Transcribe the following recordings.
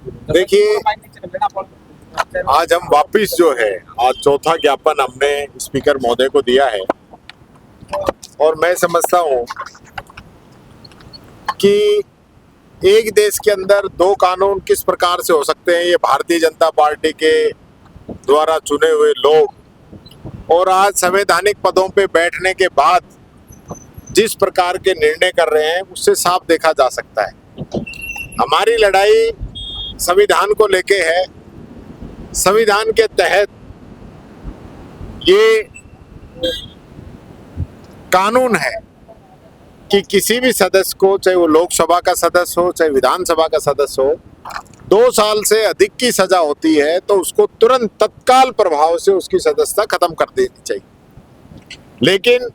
देखिए, आज हम वापिस जो है, आज चौथा ज्ञापन हमने स्पीकर महोदय को दिया है और मैं समझता हूं कि एक देश के अंदर दो कानून किस प्रकार से हो सकते हैं, ये भारतीय जनता पार्टी के द्वारा चुने हुए लोग और आज संवैधानिक पदों पे बैठने के बाद जिस प्रकार के निर्णय कर रहे हैं, उससे साफ देखा जा सकता है हमारी लड़ाई संविधान को लेके है। संविधान के तहत ये कानून है कि किसी भी सदस्य को, चाहे वो लोकसभा का सदस्य हो चाहे विधानसभा का सदस्य हो, 2 साल से अधिक की सजा होती है तो उसको तुरंत तत्काल प्रभाव से उसकी सदस्यता खत्म कर देनी चाहिए। लेकिन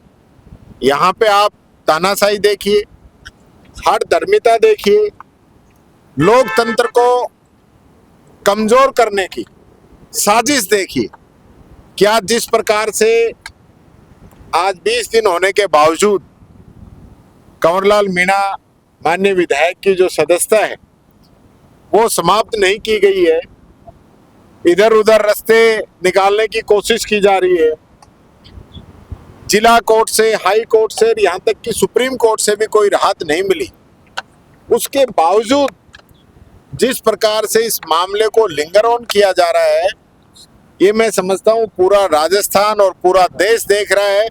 यहाँ पे आप तानाशाही देखिए, हर धर्मिता देखिए, लोकतंत्र को कमजोर करने की साजिश देखिए कि आज जिस प्रकार से आज 20 दिन होने के बावजूद कंवरलाल मीणा माननीय विधायक की जो सदस्यता है वो समाप्त नहीं की गई है। इधर उधर रास्ते निकालने की कोशिश की जा रही है। जिला कोर्ट से, हाई कोर्ट से, यहाँ तक कि सुप्रीम कोर्ट से भी कोई राहत नहीं मिली। उसके बावजूद जिस प्रकार से इस मामले को लिंगर ऑन किया जा रहा है, ये मैं समझता हूँ पूरा राजस्थान और पूरा देश देख रहा है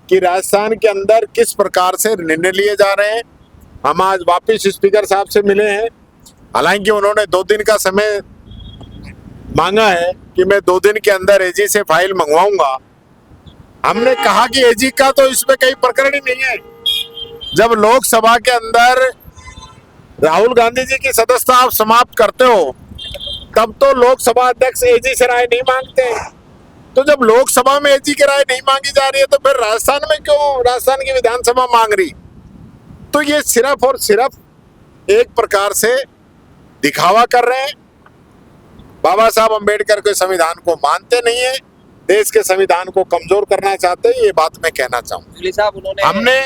कि राजस्थान के अंदर किस प्रकार से निर्णय लिए जा रहे हैं। हम आज वापिस स्पीकर साहब से मिले हैं, हालांकि उन्होंने 2 दिन का समय मांगा है कि मैं 2 दिन के अंदर एजी से फाइल मंगवाऊंगा। हमने कहा कि एजी का तो इसमें कई प्रकरण ही नहीं है। जब लोकसभा के अंदर राहुल गांधी जी की सदस्यता आप समाप्त करते हो तब तो लोकसभा अध्यक्ष एजी से राय नहीं मांगते। तो जब लोकसभा में एजी की राय नहीं मांगी जा रही है तो फिर राजस्थान में क्यों राजस्थान की विधानसभा मांग रही? तो ये सिर्फ और सिर्फ एक प्रकार से दिखावा कर रहे हैं। बाबा साहब अंबेडकर के संविधान को मानते नहीं है, देश के संविधान को कमजोर करना चाहते हैं। ये बात मैं कहना चाहूंगा। हमने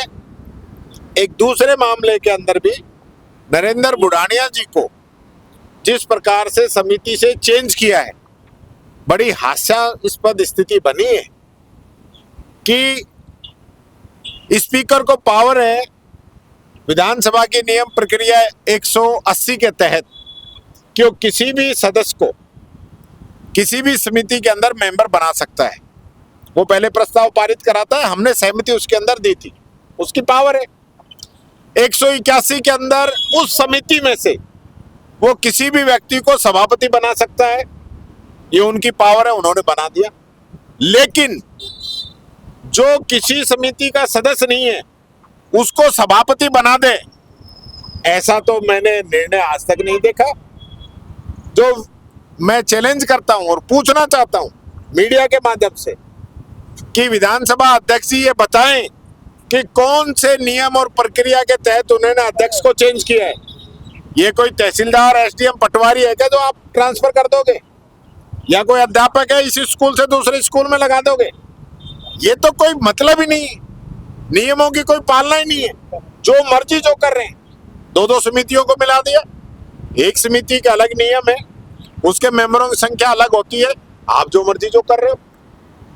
एक दूसरे मामले के अंदर भी नरेंद्र बुढ़ानिया जी को जिस प्रकार से समिति से चेंज किया है, बड़ी हास्यास्पद स्थिति बनी है कि स्पीकर को पावर है विधानसभा की नियम प्रक्रिया 180 के तहत कि वो किसी भी सदस्य को किसी भी समिति के अंदर मेंबर बना सकता है। वो पहले प्रस्ताव पारित कराता है, हमने सहमति उसके अंदर दी थी, उसकी पावर है। 181 के अंदर उस समिति में से वो किसी भी व्यक्ति को सभापति बना सकता है, ये उनकी पावर है, उन्होंने बना दिया। लेकिन जो किसी समिति का सदस्य नहीं है उसको सभापति बना दे, ऐसा तो मैंने निर्णय आज तक नहीं देखा। जो मैं चैलेंज करता हूं और पूछना चाहता हूं मीडिया के माध्यम से कि विधानसभा अध्यक्ष जी ये बताएं कि कौन से नियम और प्रक्रिया के तहत उन्होंने अध्यक्ष को चेंज किया है। ये कोई तहसीलदार, एसडीएम, पटवारी है क्या जो आप ट्रांसफर कर दोगे, या कोई अध्यापक है इसी स्कूल से दूसरे स्कूल में लगा दोगे? ये तो कोई मतलब ही नहीं है, नियमों की कोई पालना ही नहीं है। जो मर्जी जो कर रहे हैं, 2-2 समितियों को मिला दिया। एक समिति का अलग नियम है, उसके मेंबरों की संख्या अलग होती है, आप जो मर्जी जो कर रहे हो।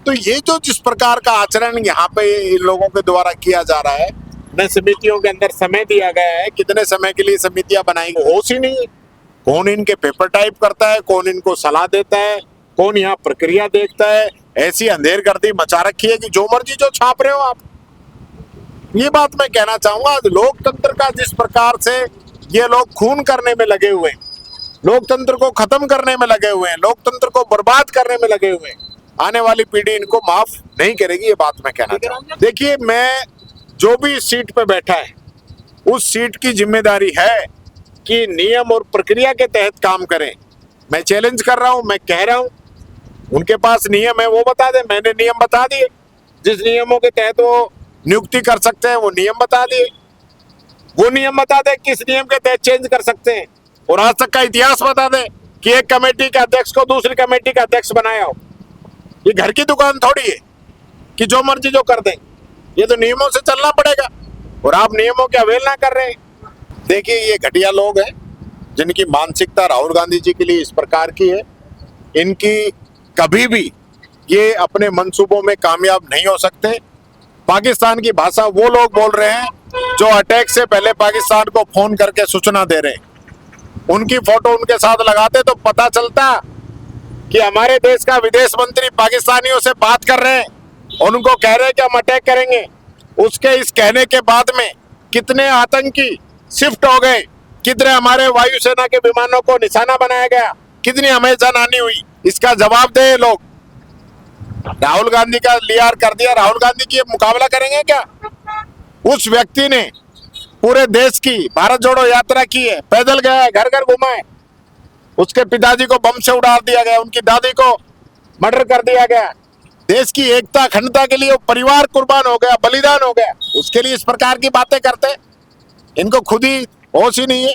तो ये जो जिस प्रकार का आचरण यहाँ पे इन लोगों के द्वारा किया जा रहा है, न समितियों के अंदर समय दिया गया है, कितने समय के लिए समितियां बनाई, होश ही नहीं है। कौन इनके पेपर टाइप करता है, कौन इनको सलाह देता है, कौन यहाँ प्रक्रिया देखता है। ऐसी अंधेरगर्दी मचा रखी है कि जो मर्जी जो छाप रहे हो आप। ये बात मैं कहना चाहूंगा, आज लोकतंत्र का जिस प्रकार से ये लोग खून करने में लगे हुए हैं, लोकतंत्र को खत्म करने में लगे हुए हैं, लोकतंत्र को बर्बाद करने में लगे हुए हैं, आने वाली पीढ़ी इनको माफ नहीं करेगी। ये बात मैं कहना चाहूंगा। देखिए, मैं जो भी सीट पे बैठा है उस सीट की जिम्मेदारी है कि नियम और प्रक्रिया के तहत काम करें। मैं चैलेंज कर रहा हूं, मैं कह रहा हूं उनके पास नियम है वो बता दें। मैंने नियम बता दिए, जिस नियमों के तहत वो नियुक्ति कर सकते हैं वो नियम बता दिए। वो नियम बता दें किस नियम के तहत चेंज कर सकते हैं, और आज तक का इतिहास बता दें कि एक कमेटी के अध्यक्ष को दूसरी कमेटी का अध्यक्ष बनाया हो। ये घर की दुकान थोड़ी है कि जो मर्जी जो कर दें। ये तो नियमों से चलना पड़ेगा, और आप नियमों की अवहेलना कर रहे हैं। देखिए, ये घटिया लोग हैं, जिनकी मानसिकता राहुल गांधी जी के लिए इस प्रकार की है, इनकी कभी भी ये अपने मंसूबों में कामयाब नहीं हो सकते। पाकिस्तान की भाषा वो लोग बोल रहे हैं जो अटैक से पहले पाकिस्तान को फोन करके सूचना दे रहे हैं। उनकी फोटो उनके साथ लगाते तो पता चलता कि हमारे देश का विदेश मंत्री पाकिस्तानियों से बात कर रहे हैं और उनको कह रहे हैं कि हम अटैक करेंगे। उसके इस कहने के बाद में कितने आतंकी शिफ्ट हो गए, कितने हमारे वायुसेना के विमानों को निशाना बनाया गया, कितनी हमें जनहानि हुई, इसका जवाब दे ये लोग। राहुल गांधी का लियार कर दिया, राहुल गांधी की मुकाबला करेंगे क्या? उस व्यक्ति ने पूरे देश की भारत जोड़ो यात्रा की है, पैदल गया है, घर घर घुमा है। उसके पिताजी को बम से उड़ा दिया गया, उनकी दादी को मर्डर कर दिया गया। देश की एकता अखंडता के लिए वो परिवार कुर्बान हो गया, बलिदान हो गया। उसके लिए इस प्रकार की बातें करते, इनको खुद ही होश ही नहीं है।